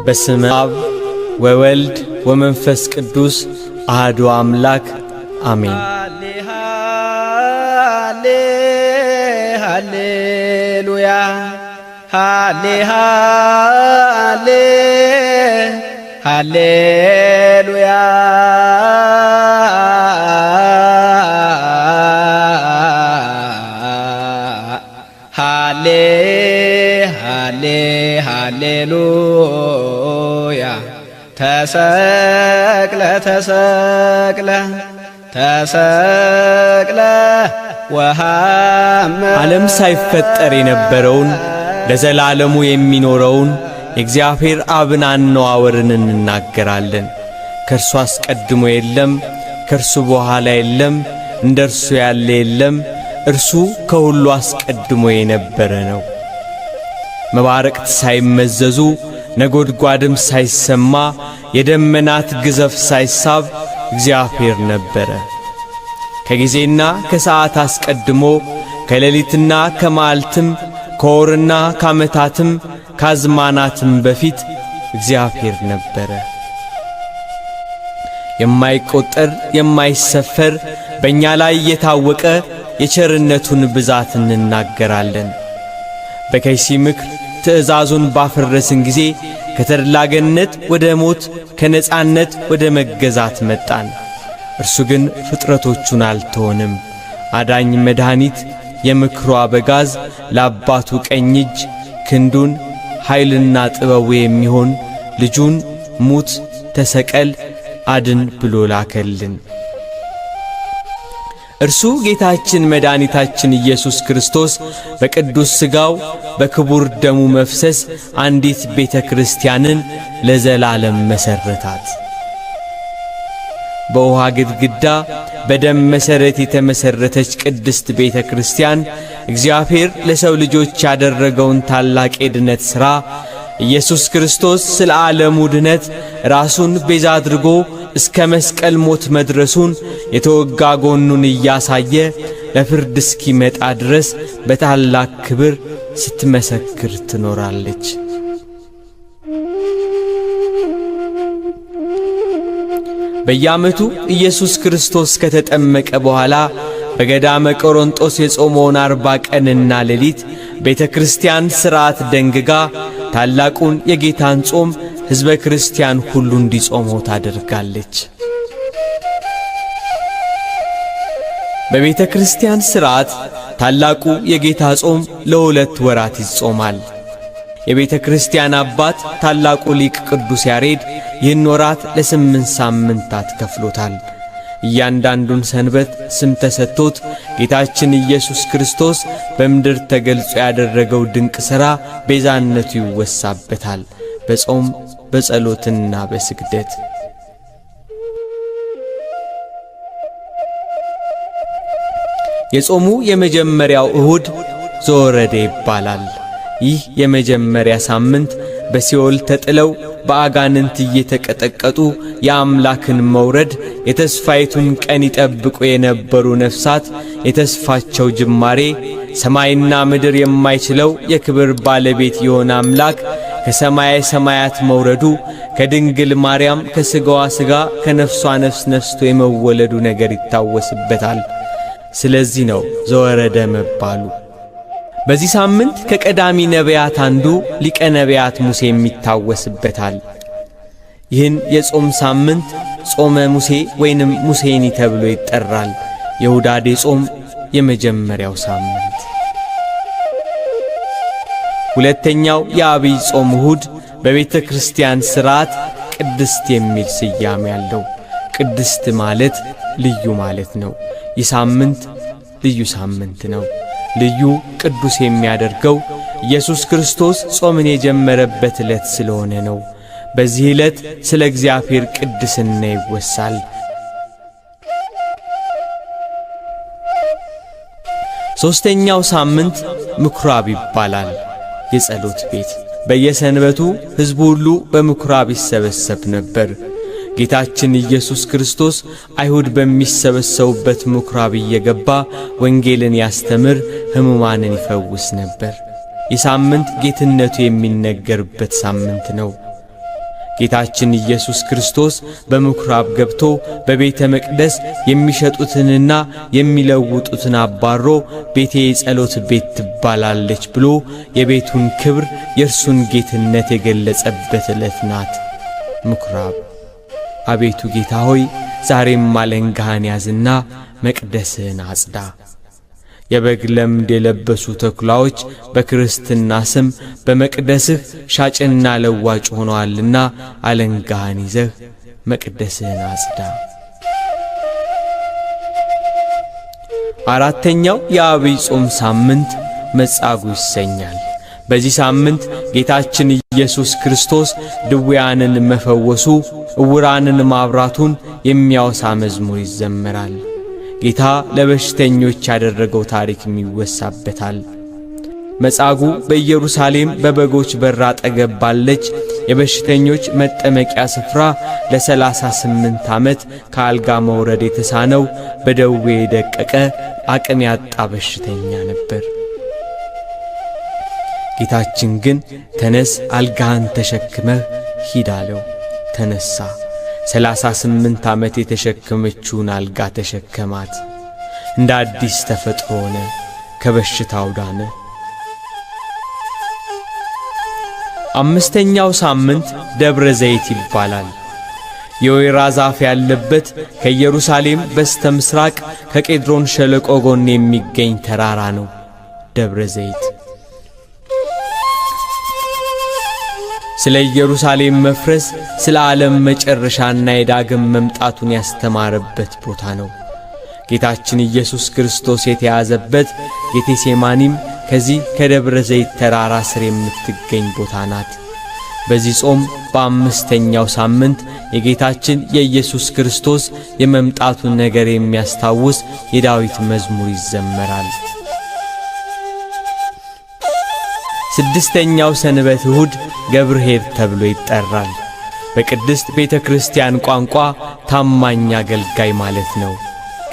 በስመ አብ ወወልድ ወመንፈስ ቅዱስ አሐዱ አምላክ አሜን። ሃሌሉያ ሃሌሉያ ሃሌሉያ ተሰቅለ ተሰቅለ ተሰቅለ ወሃመ ዓለም ሳይፈጠር የነበረውን ለዘላለሙ የሚኖረውን የእግዚአብሔር አብን አነዋወርን እንናገራለን። ከእርሱ አስቀድሞ የለም፣ ከእርሱ በኋላ የለም፣ እንደ እርሱ ያለ የለም። እርሱ ከሁሉ አስቀድሞ የነበረ ነው። መባረቅት ሳይመዘዙ ነጎድጓድም ሳይሰማ የደመናት ግዘፍ ሳይሳብ እግዚአብሔር ነበረ። ከጊዜና ከሰዓት አስቀድሞ ከሌሊትና ከመዓልትም ከወርና ከዓመታትም ከአዝማናትም በፊት እግዚአብሔር ነበረ። የማይቆጠር የማይሰፈር በእኛ ላይ የታወቀ የቸርነቱን ብዛት እንናገራለን። በከይሲ ምክር ትእዛዙን ባፈረስን ጊዜ ከተድላገነት ወደ ሞት ከነጻነት ወደ መገዛት መጣን። እርሱ ግን ፍጥረቶቹን አልተወንም። አዳኝ መድኃኒት የምክሩ አበጋዝ ለአባቱ ቀኝ እጅ ክንዱን ኃይልና ጥበቡ የሚሆን ልጁን ሙት ተሰቀል አድን ብሎ ላከልን። እርሱ ጌታችን መድኃኒታችን ኢየሱስ ክርስቶስ በቅዱስ ሥጋው በክቡር ደሙ መፍሰስ አንዲት ቤተ ክርስቲያንን ለዘላለም መሠረታት። በውሃ ግድግዳ በደም መሠረት የተመሠረተች ቅድስት ቤተ ክርስቲያን እግዚአብሔር ለሰው ልጆች ያደረገውን ታላቅ የድነት ሥራ ኢየሱስ ክርስቶስ ስለ ዓለሙ ድነት ራሱን ቤዛ አድርጎ እስከ መስቀል ሞት መድረሱን የተወጋ ጎኑን እያሳየ ለፍርድ እስኪመጣ ድረስ በታላቅ ክብር ስትመሰክር ትኖራለች። በየዓመቱ ኢየሱስ ክርስቶስ ከተጠመቀ በኋላ በገዳመ ቆሮንጦስ የጾመውን 40 ቀንና ሌሊት ቤተ ክርስቲያን ሥርዓት ደንግጋ ታላቁን የጌታን ጾም ሕዝበ ክርስቲያን ሁሉ እንዲጾመው ታደርጋለች። በቤተ ክርስቲያን ሥርዓት ታላቁ የጌታ ጾም ለ2 ወራት ይጾማል። የቤተ ክርስቲያን አባት ታላቁ ሊቅ ቅዱስ ያሬድ ይህን ወራት ለ8 ሳምንታት ከፍሎታል። እያንዳንዱን ሰንበት ስም ተሰጥቶት ጌታችን ኢየሱስ ክርስቶስ በምድር ተገልጾ ያደረገው ድንቅ ሥራ ቤዛነቱ ይወሳበታል። በጾም በጸሎትና በስግደት የጾሙ የመጀመሪያው እሁድ ዘወረደ ይባላል። ይህ የመጀመሪያ ሳምንት በሲኦል ተጥለው በአጋንንት እየተቀጠቀጡ የአምላክን መውረድ የተስፋይቱን ቀን ይጠብቁ የነበሩ ነፍሳት የተስፋቸው ጅማሬ ሰማይና ምድር የማይችለው የክብር ባለቤት የሆነ አምላክ ከሰማየ ሰማያት መውረዱ ከድንግል ማርያም ከሥጋዋ ሥጋ ከነፍሷ ነፍስ ነስቶ የመወለዱ ነገር ይታወስበታል። ስለዚህ ነው ዘወረደ መባሉ። በዚህ ሳምንት ከቀዳሚ ነቢያት አንዱ ሊቀ ነቢያት ሙሴ የሚታወስበታል። ይህን የጾም ሳምንት ጾመ ሙሴ ወይንም ሙሴኒ ተብሎ ይጠራል። የሁዳዴ ጾም የመጀመሪያው ሳምንት። ሁለተኛው የአብይ ጾም እሁድ በቤተ ክርስቲያን ሥርዓት ቅድስት የሚል ስያሜ ያለው። ቅድስት ማለት ልዩ ማለት ነው። ይህ ሳምንት ልዩ ሳምንት ነው። ልዩ ቅዱስ የሚያደርገው ኢየሱስ ክርስቶስ ጾምን የጀመረበት ዕለት ስለሆነ ነው። በዚህ ዕለት ስለ እግዚአብሔር ቅድስና ይወሳል። ሦስተኛው ሳምንት ምኵራብ ይባላል። የጸሎት ቤት በየሰንበቱ ሕዝቡ ሁሉ በምኵራብ ይሰበሰብ ነበር። ጌታችን ኢየሱስ ክርስቶስ አይሁድ በሚሰበሰቡበት ምኵራብ እየገባ ወንጌልን ያስተምር፣ ሕሙማንን ይፈውስ ነበር። ይህ ሳምንት ጌትነቱ የሚነገርበት ሳምንት ነው። ጌታችን ኢየሱስ ክርስቶስ በምኵራብ ገብቶ በቤተ መቅደስ የሚሸጡትንና የሚለውጡትን አባሮ ቤቴ የጸሎት ቤት ትባላለች ብሎ የቤቱን ክብር የእርሱን ጌትነት የገለጸበት ዕለት ናት። ምኵራብ። አቤቱ ጌታ ሆይ ዛሬም አለንጋህን ያዝና መቅደስህን አጽዳ። የበግ ለምድ የለበሱ ተኩላዎች በክርስትና ስም በመቅደስህ ሻጭና ለዋጭ ሆነዋልና አለንጋህን ይዘህ መቅደስህን አጽዳ። አራተኛው የአብይ ጾም ሳምንት መጻጉዕ ይሰኛል። በዚህ ሳምንት ጌታችን ኢየሱስ ክርስቶስ ድውያንን መፈወሱ፣ ዕውራንን ማብራቱን የሚያወሳ መዝሙር ይዘመራል። ጌታ ለበሽተኞች ያደረገው ታሪክም ይወሳበታል። መጻጉዕ በኢየሩሳሌም በበጎች በር አጠገብ ባለች የበሽተኞች መጠመቂያ ስፍራ ለ38 ዓመት ከአልጋ መውረድ የተሳነው በደዌ የደቀቀ አቅም ያጣ በሽተኛ ነበር። ጌታችን ግን ተነስ፣ አልጋህን ተሸክመህ ሂድ አለው። ተነሳ። 38 ዓመት የተሸከመችውን አልጋ ተሸከማት። እንደ አዲስ ተፈጥሮ ሆነ፣ ከበሽታው ዳነ። አምስተኛው ሳምንት ደብረ ዘይት ይባላል። የወይራ ዛፍ ያለበት ከኢየሩሳሌም በስተ ምስራቅ ከቄድሮን ሸለቆ ጎን የሚገኝ ተራራ ነው ደብረ ዘይት። ስለ ኢየሩሳሌም መፍረስ፣ ስለ ዓለም መጨረሻና የዳግም መምጣቱን ያስተማረበት ቦታ ነው። ጌታችን ኢየሱስ ክርስቶስ የተያዘበት ጌቴሴማኒም ከዚህ ከደብረ ዘይት ተራራ ስር የምትገኝ ቦታ ናት። በዚህ ጾም በአምስተኛው ሳምንት የጌታችን የኢየሱስ ክርስቶስ የመምጣቱን ነገር የሚያስታውስ የዳዊት መዝሙር ይዘመራል። ስድስተኛው ሰንበት እሁድ ገብርኄር ተብሎ ይጠራል። በቅድስት ቤተ ክርስቲያን ቋንቋ ታማኝ አገልጋይ ማለት ነው።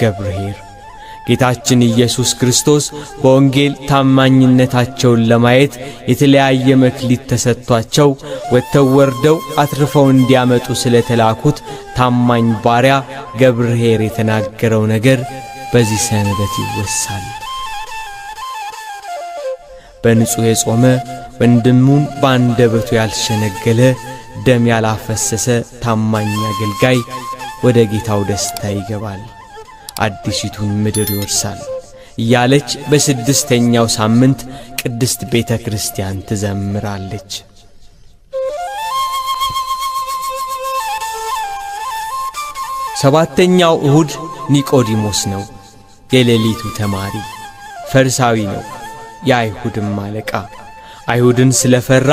ገብርኄር ጌታችን ኢየሱስ ክርስቶስ በወንጌል ታማኝነታቸውን ለማየት የተለያየ መክሊት ተሰጥቷቸው ወጥተው ወርደው አትርፈው እንዲያመጡ ስለተላኩት ታማኝ ባሪያ ገብርኄር የተናገረው ነገር በዚህ ሰንበት ይወሳል። በንጹሕ የጾመ ወንድሙን በአንደበቱ ያልሸነገለ ደም ያላፈሰሰ ታማኝ አገልጋይ ወደ ጌታው ደስታ ይገባል፣ አዲሲቱን ምድር ይወርሳል እያለች በስድስተኛው ሳምንት ቅድስት ቤተ ክርስቲያን ትዘምራለች። ሰባተኛው እሁድ ኒቆዲሞስ ነው። የሌሊቱ ተማሪ ፈሪሳዊ ነው። የአይሁድም አለቃ አይሁድን ስለፈራ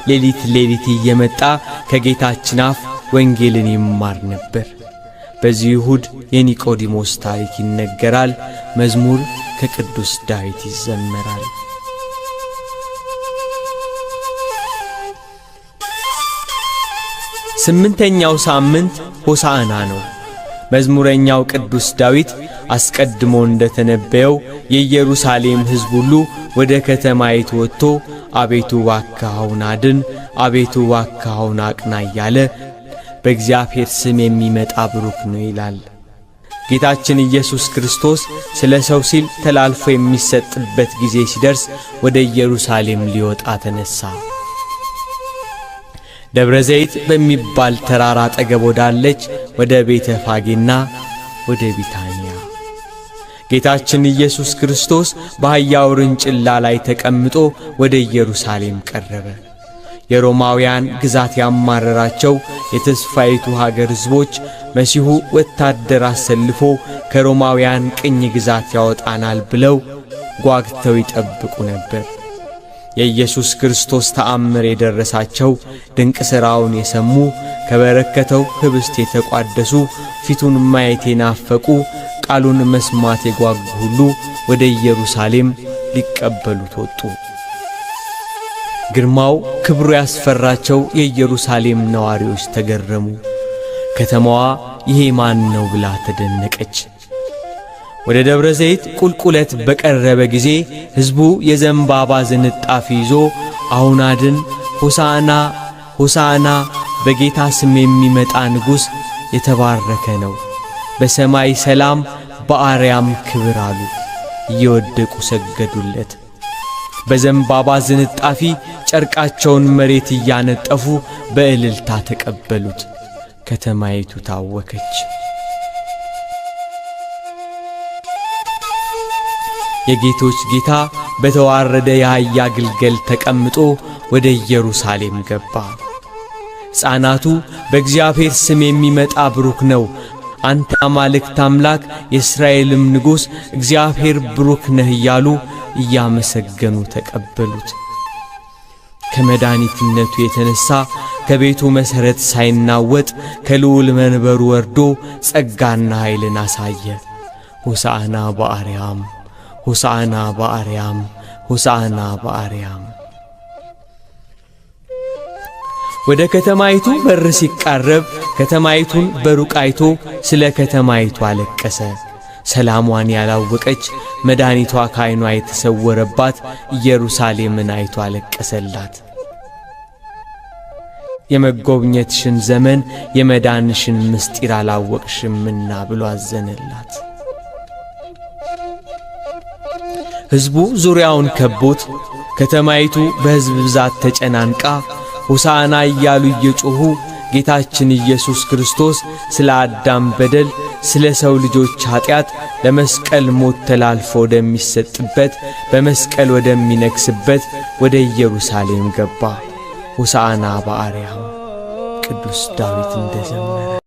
ሌሊት ሌሊት እየመጣ ከጌታችን አፍ ወንጌልን ይማር ነበር። በዚህ እሁድ የኒቆዲሞስ ታሪክ ይነገራል። መዝሙር ከቅዱስ ዳዊት ይዘመራል። ስምንተኛው ሳምንት ሆሳዕና ነው። መዝሙረኛው ቅዱስ ዳዊት አስቀድሞ እንደተነበየው የኢየሩሳሌም ሕዝብ ሁሉ ወደ ከተማይቱ ወጥቶ አቤቱ እባክህ አሁን አድን፣ አቤቱ እባክህ አሁን አቅና እያለ በእግዚአብሔር ስም የሚመጣ ብሩክ ነው ይላል። ጌታችን ኢየሱስ ክርስቶስ ስለ ሰው ሲል ተላልፎ የሚሰጥበት ጊዜ ሲደርስ ወደ ኢየሩሳሌም ሊወጣ ተነሳ። ደብረ ዘይት በሚባል ተራራ አጠገብ ወዳለች ወደ ቤተ ፋጌና ወደ ቢታንያ ጌታችን ኢየሱስ ክርስቶስ በአህያ ውርንጭላ ላይ ተቀምጦ ወደ ኢየሩሳሌም ቀረበ። የሮማውያን ግዛት ያማረራቸው የተስፋይቱ ሀገር ሕዝቦች መሲሁ ወታደር አሰልፎ ከሮማውያን ቅኝ ግዛት ያወጣናል ብለው ጓግተው ይጠብቁ ነበር። የኢየሱስ ክርስቶስ ተአምር የደረሳቸው ድንቅ ሥራውን የሰሙ ከበረከተው ኅብስት የተቋደሱ ፊቱን ማየት የናፈቁ ቃሉን መስማት የጓጉ ሁሉ ወደ ኢየሩሳሌም ሊቀበሉት ወጡ። ግርማው ክብሩ ያስፈራቸው የኢየሩሳሌም ነዋሪዎች ተገረሙ። ከተማዋ ይሄ ማን ነው ብላ ተደነቀች። ወደ ደብረ ዘይት ቁልቁለት በቀረበ ጊዜ ሕዝቡ የዘንባባ ዝንጣፊ ይዞ አሁን አድን፣ ሆሳዕና ሆሳዕና በጌታ ስም የሚመጣ ንጉሥ የተባረከ ነው፣ በሰማይ ሰላም በአርያም ክብር አሉ። እየወደቁ ሰገዱለት። በዘንባባ ዝንጣፊ ጨርቃቸውን መሬት እያነጠፉ በእልልታ ተቀበሉት። ከተማይቱ ታወከች። የጌቶች ጌታ በተዋረደ የአህያ ግልገል ተቀምጦ ወደ ኢየሩሳሌም ገባ። ሕፃናቱ በእግዚአብሔር ስም የሚመጣ ብሩክ ነው፣ አንተ አማልክት አምላክ የእስራኤልም ንጉሥ እግዚአብሔር ብሩክ ነህ እያሉ እያመሰገኑ ተቀበሉት። ከመድኃኒትነቱ የተነሣ ከቤቱ መሠረት ሳይናወጥ ከልዑል መንበሩ ወርዶ ጸጋና ኃይልን አሳየ። ሆሳዕና በአርያም፣ ሆሳዕና በአርያም፣ ሆሳዕና በአርያም። ወደ ከተማይቱ በር ሲቃረብ ከተማይቱን በሩቅ አይቶ ስለ ከተማይቱ አለቀሰ። ሰላሟን ያላወቀች መድኃኒቷ ከዓይኗ የተሰወረባት ኢየሩሳሌምን አይቶ አለቀሰላት። የመጎብኘትሽን ዘመን የመዳንሽን ምስጢር አላወቅሽምና ብሎ አዘነላት። ሕዝቡ ዙሪያውን ከቦት ከተማይቱ በሕዝብ ብዛት ተጨናንቃ ሆሳዕና እያሉ እየጮኹ ጌታችን ኢየሱስ ክርስቶስ ስለ አዳም በደል ስለ ሰው ልጆች ኃጢአት ለመስቀል ሞት ተላልፎ ወደሚሰጥበት በመስቀል ወደሚነግስበት ወደ ኢየሩሳሌም ገባ። ሆሳዕና በአርያም ቅዱስ ዳዊት እንደዘመረ